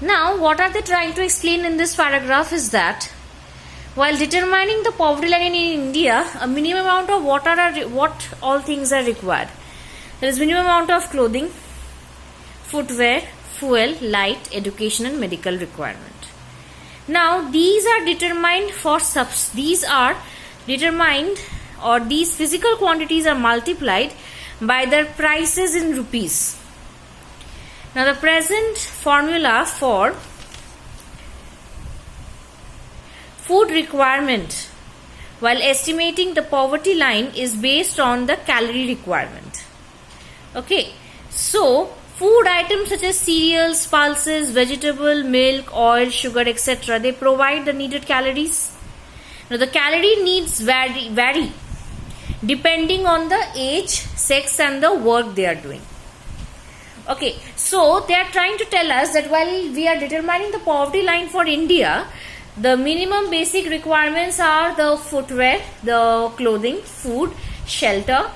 Now, what are they trying to explain in this paragraph is that while determining the poverty line in India, a minimum amount of what all things are required. There is minimum amount of clothing, footwear, fuel, light, education, and medical requirement. Now, these are determined or these physical quantities are multiplied by their prices in rupees. Now, the present formula for food requirement while estimating the poverty line is based on the calorie requirement. Okay, so food items such as cereals, pulses, vegetable, milk, oil, sugar, etc. they provide the needed calories. Now, the calorie needs vary depending on the age, sex, and the work they are doing. Okay, so they are trying to tell us that while we are determining the poverty line for India, the minimum basic requirements are the footwear, the clothing, food, shelter,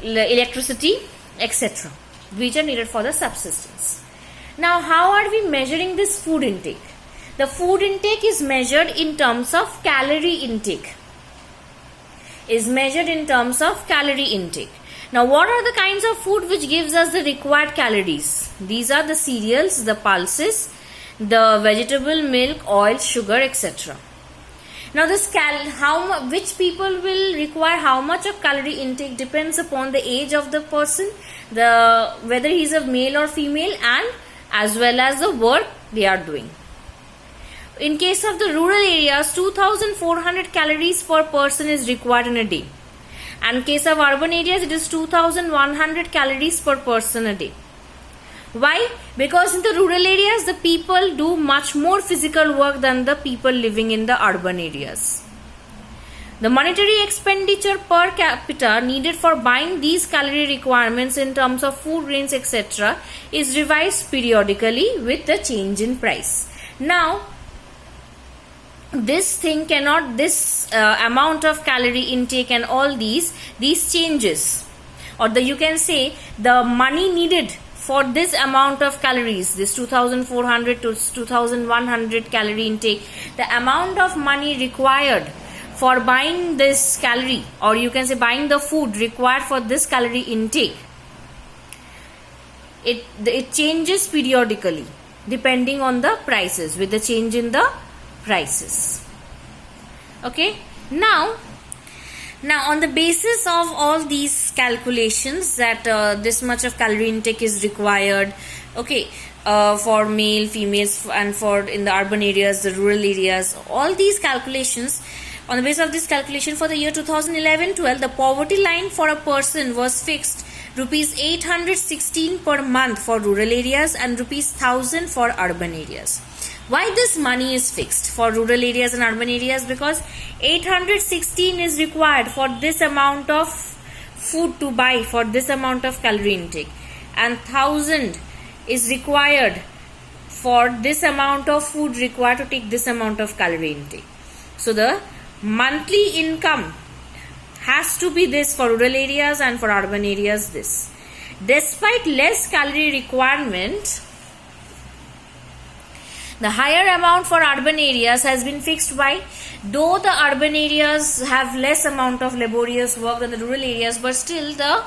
electricity, etc., which are needed for the subsistence. Now, how are we measuring this food intake? The food intake is measured in terms of calorie intake. Now, what are the kinds of food which gives us the required calories? These are the cereals, the pulses, the vegetable, milk, oil, sugar, etc. Now, which people will require how much of calorie intake depends upon the age of the person, whether he is a male or female, and as well as the work they are doing. In case of the rural areas, 2,400 calories per person is required in a day. And in case of urban areas, it is 2,100 calories per person a day. Why? Because in the rural areas, the people do much more physical work than the people living in the urban areas. The monetary expenditure per capita needed for buying these calorie requirements in terms of food, grains, etc. is revised periodically with the change in price. Now, this amount of calorie intake and all these changes, or you can say the money needed for this amount of calories, this 2,400 to 2,100 calorie intake, the amount of money required for buying this calorie, or you can say buying the food required for this calorie intake, it changes periodically depending on the prices, with the change in the prices. Okay, now on the basis of all these calculations that this much of calorie intake is required, okay, for male, females, and for in the urban areas, the rural areas, all these calculations, on the basis of this calculation for the year 2011-12, the poverty line for a person was fixed rupees 816 per month for rural areas and rupees 1000 for urban areas. Why this money is fixed for rural areas and urban areas? Because 816 is required for this amount of food to buy, for this amount of calorie intake, and 1000 is required for this amount of food required to take this amount of calorie intake. So the monthly income has to be this for rural areas, and for urban areas this. Despite less calorie requirement, the higher amount for urban areas has been fixed by, though the urban areas have less amount of laborious work than the rural areas, but still the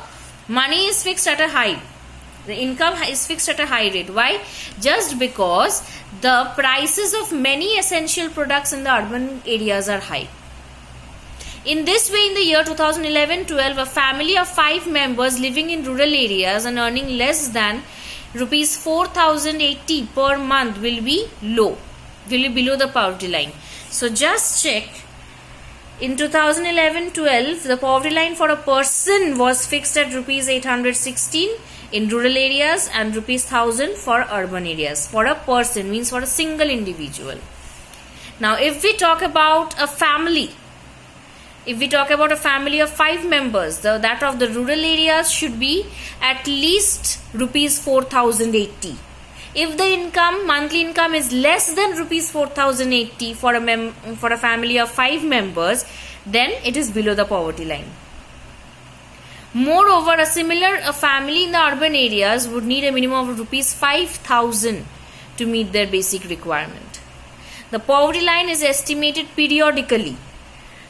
money is fixed at a high. The income is fixed at a high rate. Why? Just because the prices of many essential products in the urban areas are high. In this way, in the year 2011-12, a family of 5 members living in rural areas and earning less than rupees 4,080 per month will be below the poverty line. So just check, in 2011-12, the poverty line for a person was fixed at rupees 816 in rural areas and rupees 1000 for urban areas. For a person means for a single individual. Now, if we talk about a family, of 5 members, that of the rural areas should be at least rupees 4,080. If the monthly income is less than rupees 4,080 for a family of 5 members, then it is below the poverty line. Moreover, a family in the urban areas would need a minimum of rupees 5,000 to meet their basic requirement. The poverty line is estimated periodically.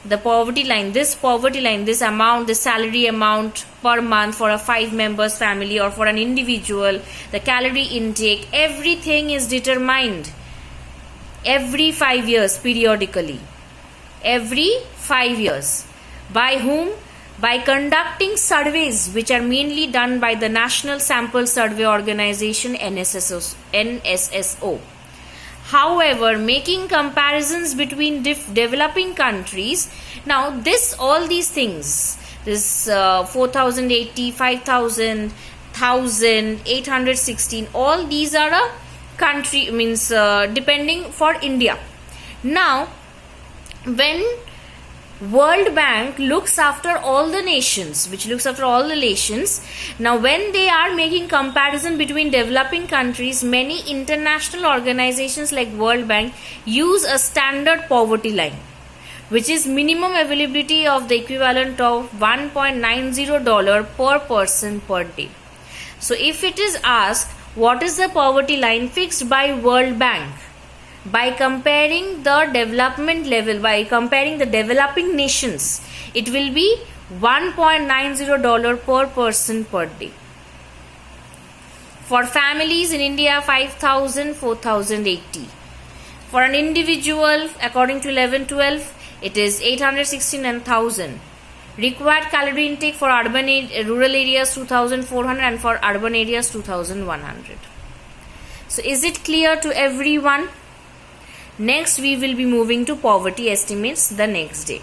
The poverty line, this amount, the salary amount per month for a 5 members family or for an individual, the calorie intake, everything is determined every 5 years periodically. Every 5 years. By whom? By conducting surveys which are mainly done by the National Sample Survey Organization, NSSO. However, making comparisons between developing countries, now all these things, this 4080, 5000, 1000, 816, all these are a country, means depending for India. Now, when World Bank looks after all the nations, now when they are making comparison between developing countries, many international organizations like World Bank use a standard poverty line, which is minimum availability of the equivalent of $1.90 per person per day. So if it is asked, what is the poverty line fixed by World Bank? By comparing the development level, by comparing the developing nations, it will be $1.90 per person per day. For families in India, 5,000, 4,080. For an individual, according to 11-12, it is 816 and 1,000. Required calorie intake for rural areas 2,400 and for urban areas 2,100. So is it clear to everyone? Next, we will be moving to poverty estimates the next day.